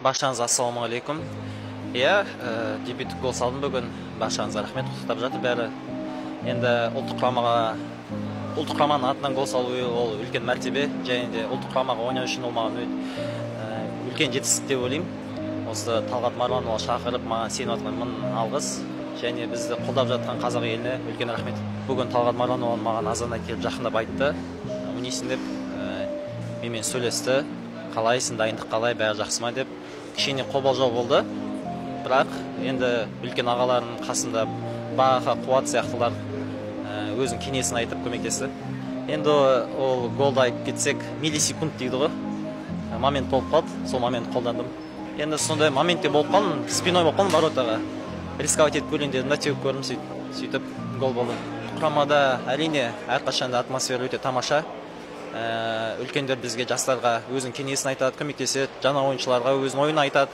Баршаңызға ассалаумағалейкум. Иә, дебюттік гол салдым бүгін. Баршаңызға рахмет, құттықтап жатыр бәрі. Енді ұлттық құраманың атынан гол салу ол үлкен мәртебе, және де ұлттық құрамаға ойнау үшін ол маған үлкен жетістік деп ойлаймын. Осы Талғат Марванұлы шақырып, маған сеніп жатқан мың алғыс, және бізді қолдап жатқан қазақ еліне үлкен рахмет. Бүгін Талғат Марванұлы маған азанда келіп жақындап айтты. Өнесін деп менімен сөйлесті. Қалайсың, дайындық қалай, бәрі жақсы ма деп кішкене қобалжау болды. Бірақ енді үлкен ағалардың қасында Баха, Қуат сияқтылар өзінің кеңесін айтып көмектесті. Енді ол голды айтып кетсек, миллисекунд дейді ғой. Момент болып қалды, сол момент қолдандым. Енді сондай моментте болып қалдым, спиной болып қалдым воротаға. Рисковать етіп көрейін дедім да, теуіп көрдім, сөйтіп гол болды. Құрамада әрине әрқашанда атмосфера өте тамаша. Үлкендер бізге, жастарға өзінің кеңесін айтады, көмектеседі, жаңа ойыншыларға өзінің ойын айтады.